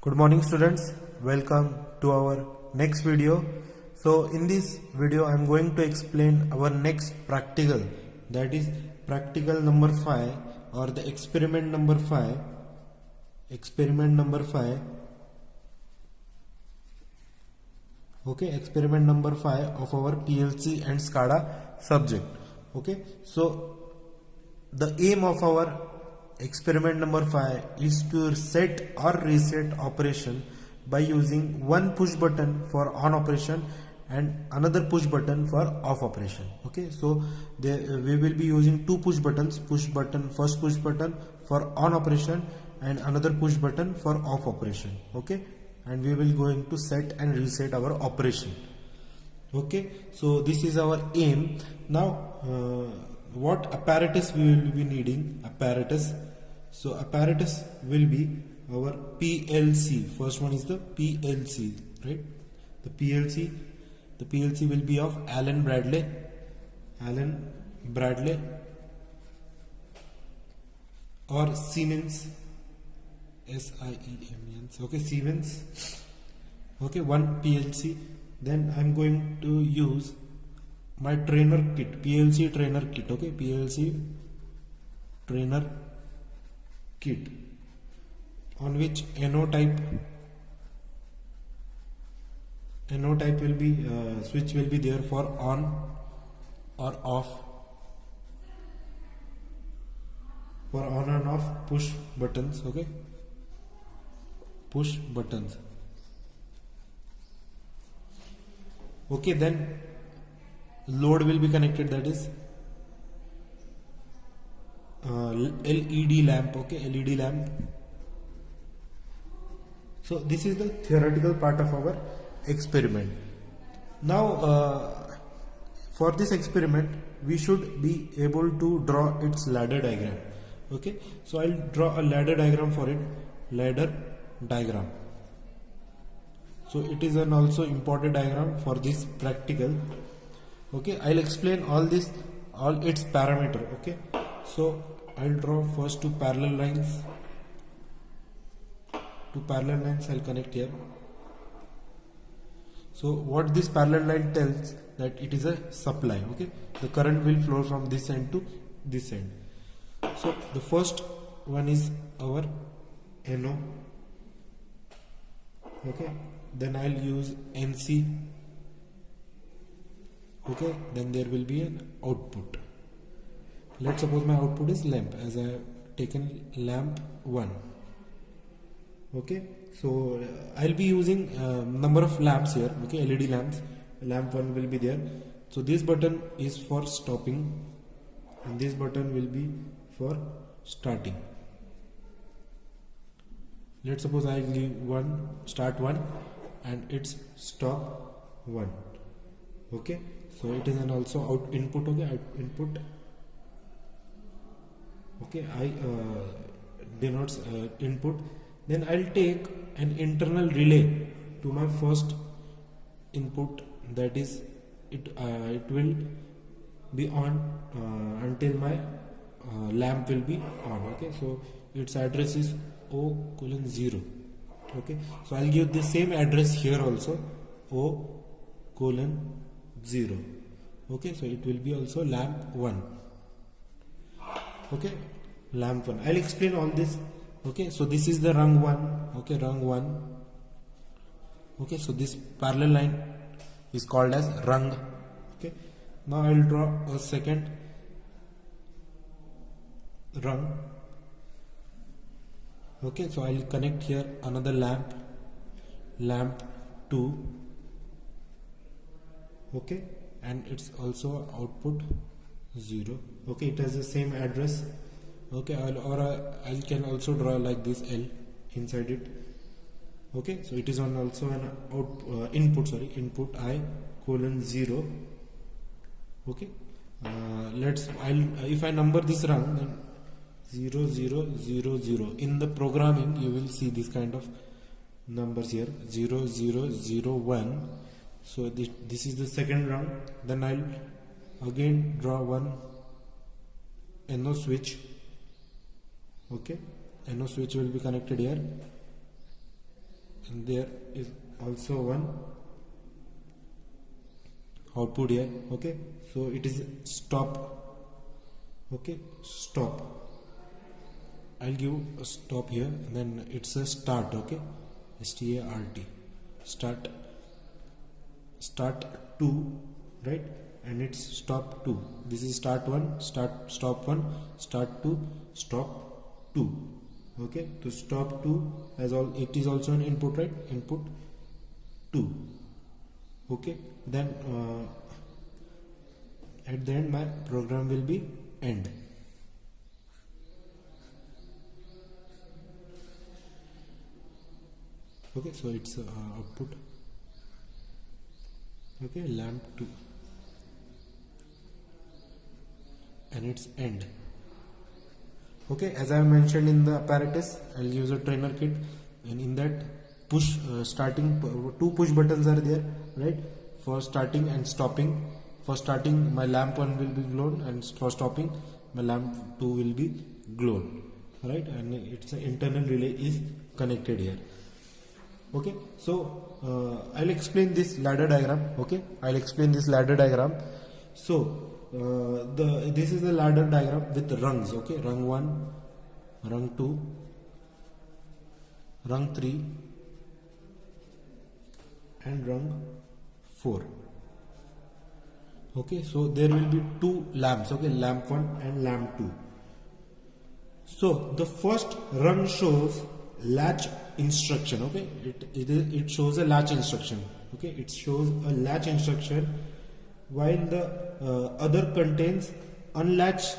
Good morning students, welcome to our next video. So in this video I am going to explain our next practical, that is practical number 5 or the experiment number 5 okay, experiment number 5 of our PLC and SCADA subject. Okay, so the aim of our experiment number 5 is to set or reset operation by using one push button for on operation and another push button for off operation. Okay, so we will be using two push buttons, first push button for on operation and another push button for off operation. Okay, and we will going to set and reset our operation. Okay, so this is our aim. Now what apparatus we will be needing? So apparatus will be our PLC. First one is the PLC, right? The PLC will be of Allen Bradley or Siemens, SIEMENS. Okay, Siemens. Okay, one PLC. Then I'm going to use my trainer kit, PLC trainer kit. Okay, PLC trainer kit, on which NO type will be switch will be there for on or off, for on and off push buttons. Okay, push buttons. Okay, then load will be connected, that is LED lamp. Okay, LED lamp. So this is the theoretical part of our experiment. Now for this experiment we should be able to draw its ladder diagram. Okay, so I'll draw a ladder diagram for it. Ladder diagram. So it is an also important diagram for this practical. Okay, I'll explain all its parameter. Okay, so I'll draw first two parallel lines. I'll connect here. So what this parallel line tells, that it is a supply. Okay, the current will flow from this end to this end. So the first one is our NO. Okay, then I'll use NC. Okay, then there will be an output. Let's suppose my output is lamp, as I have taken lamp 1. Okay, so I'll be using number of lamps here. Okay, LED lamps. Lamp 1 will be there. So this button is for stopping and this button will be for starting. Let's suppose I give start 1 and it's stop 1. Okay, so it is an also input. Okay, input. Okay, I denotes input. Then I'll take an internal relay to my first input, that is it will be on until my lamp will be on. Okay, so its address is O:0. Okay, so I'll give the same address here also, O:0. Okay, so it will be also lamp 1. Okay, lamp 1. I'll explain all this. Okay, so this is the rung 1. Okay, rung 1. Okay, so this parallel line is called as rung. Okay, now I'll draw a second rung. Okay, so I'll connect here another lamp 2. Okay, and it's also output 0. Okay, it has the same address. Okay, I can also draw like this L inside it. Okay, so it is on also an input I:0. Okay, if I number this rung, then 0 0 0 0. In the programming you will see this kind of numbers here, 0 0 0 1. So this is the second rung. Then I'll again draw one NO switch. Okay, NO switch will be connected here. and there is also one output here. Okay, so it is stop. Okay, stop. I'll give a stop here, and then it's a start. Okay, START, start 2, right? And it's stop 2. This is start 1, stop 1, start 2, stop 2. Okay, to stop 2 as all, it is also an input, right? Input 2. Okay, then at the end my program will be end. Okay, so it's output. Okay, lamp 2, and it's end. Okay, as I have mentioned in the apparatus, I'll use a trainer kit, and in that push starting, 2 push buttons are there, right? For starting and stopping. For starting, my lamp 1 will be glowed, and for stopping, my lamp 2 will be glowed, right? And it's an internal relay is connected here. Okay, so I'll explain this ladder diagram. Okay, I'll explain this ladder diagram. So this is the ladder diagram with rungs. Okay, rung 1, rung 2, rung 3, and rung 4. Okay, so there will be 2 lamps. Okay, lamp 1 and lamp 2. So the first rung shows latch instruction. Okay, it shows a latch instruction. Okay, it shows a latch instruction, while the other contains unlatched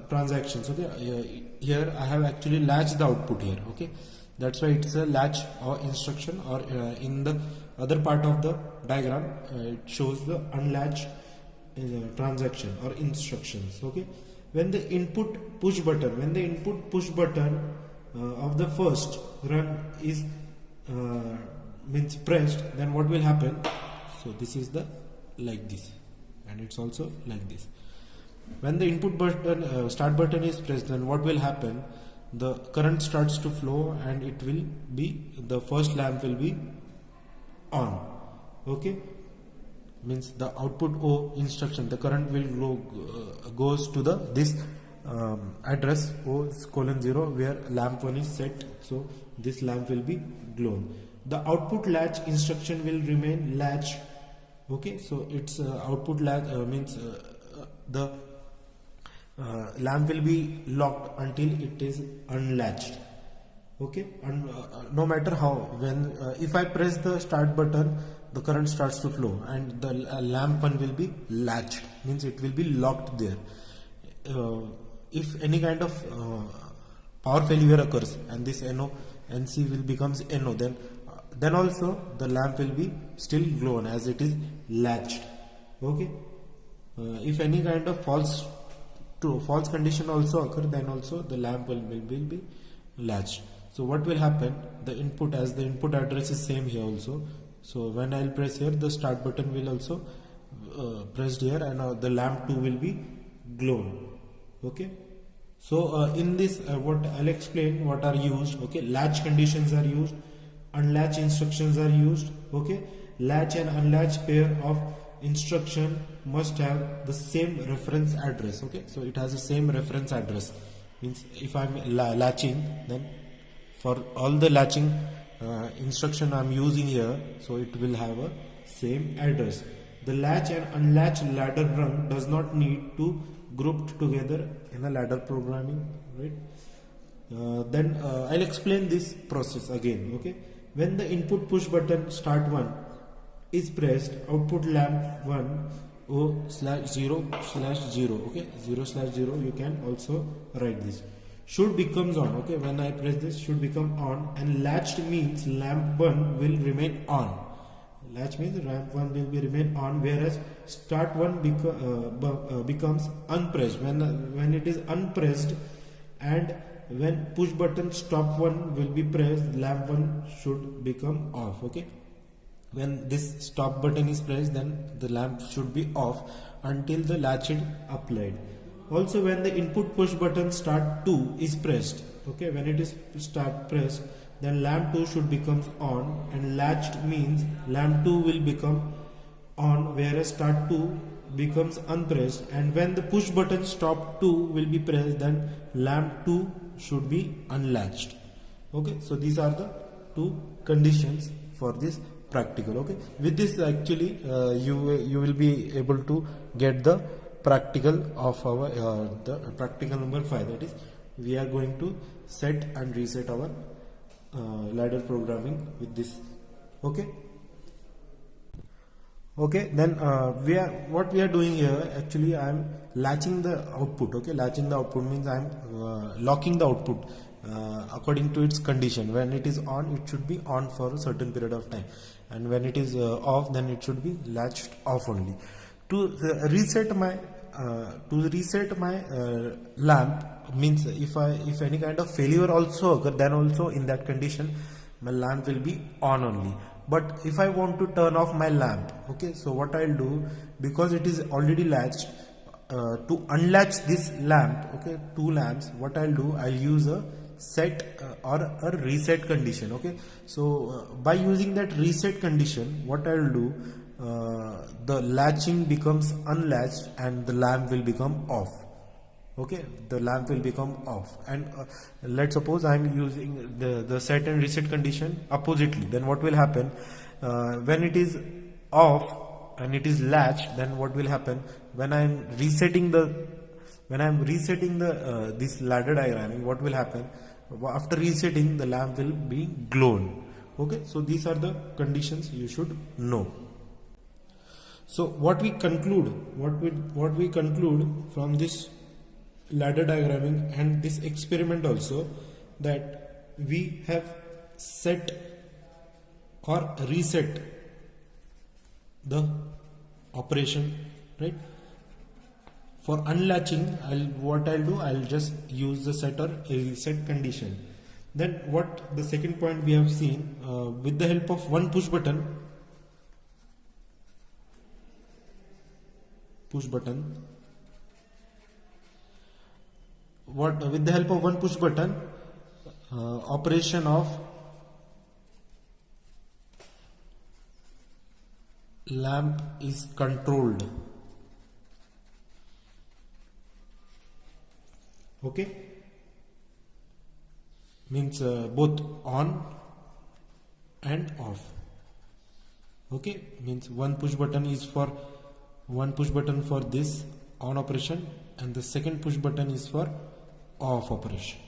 transactions. Okay, here I have actually latched the output here. Okay, that's why it's a latch or instruction, or in the other part of the diagram it shows the unlatched transaction or instructions. Okay, when the input push button of the first run is means pressed, then what will happen? So this is the like this, and it's also like this. When the input button start button is pressed, then what will happen? The current starts to flow, and it will be, the first lamp will be on. Okay, means the output O instruction, the current will goes to the this address O:0 where lamp 1 is set. So this lamp will be glowed. The output latch instruction will remain latched. Okay, so it's output latch means the lamp will be locked until it is unlatched. Okay, and no matter how, when if I press the start button, the current starts to flow, and the lamp 1 will be latched, means it will be locked there. If any kind of power failure occurs and this NC will becomes NO, then also the lamp will be still glown as it is latched. Okay, if any kind of false condition also occur, then also the lamp will be latched. So what will happen? The input, as the input address is same here also, so when I'll press here, the start button will also pressed here, and the lamp 2 will be glown. Okay, so in this what I'll explain what are used. Okay, latch conditions are used, unlatch instructions are used. Okay, latch and unlatch pair of instruction must have the same reference address. Okay, so it has the same reference address, means if I'm latching, then for all the latching instruction I'm using here, so it will have a same address. The latch and unlatch ladder rung does not need to grouped together in a ladder programming, right? Then I'll explain this process again. Okay, when the input push button start 1 is pressed, output lamp 1 O/0/0. Okay, 0/0, you can also write this, should becomes on. Okay, when I press this, should become on, and latched means lamp 1 will remain on. Latch means lamp 1 will be remain on, whereas start 1 becomes unpressed. When it is unpressed, and when push button stop 1 will be pressed, lamp 1 should become off. Okay, when this stop button is pressed, then the lamp should be off until the latch is applied. Also, when the input push button start 2 is pressed, okay, when it is start pressed, then lamp 2 should become on, and latched means lamp 2 will become on, whereas start 2 becomes unpressed, and when the push button stop 2 will be pressed, then lamp 2 should be unlatched. Okay, so these are the two conditions for this practical. Okay, with this actually you will be able to get the practical of our the practical number 5, that is we are going to set and reset our ladder programming with this. Okay, okay, then what we are doing here, actually I am latching the output. Okay, latching the output means I am locking the output according to its condition. When it is on, it should be on for a certain period of time, and when it is off, then it should be latched off only. To reset my lamp means if any kind of failure also occur, then also in that condition my lamp will be on only. But if I want to turn off my lamp, okay, so what I'll do, because it is already latched, to unlatch this lamp, okay, two lamps, what I'll do, I'll use a set or a reset condition. Okay, so by using that reset condition, what I'll do, the latching becomes unlatched and the lamp will become off. Okay, the lamp will become off, and let's suppose I'm using the set and reset condition oppositely. Then what will happen, when it is off and it is latched, then what will happen, when I'm resetting this ladder diagramming, what will happen, after resetting the lamp will be glowing. Okay, so these are the conditions you should know. So what we conclude from this ladder diagramming and this experiment also, that we have set or reset the operation, right? For unlatching, I'll just use the set or reset condition. Then what the second point we have seen, with the help of one push button, with the help of one push button, operation of lamp is controlled. Okay, means both on and off. Okay, means one push button for this on operation, and the second push button is for off operation.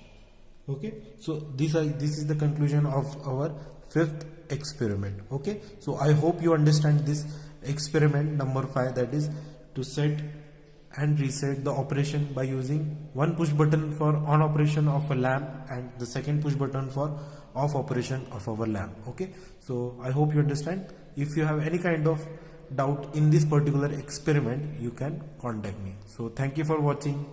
Okay, so this is the conclusion of our fifth experiment. Okay, so I hope you understand this experiment number 5, that is to set and reset the operation by using one push button for on operation of a lamp and the second push button for off operation of our lamp. Okay, so I hope you understand. If you have any kind of doubt in this particular experiment, you can contact me. So thank you for watching.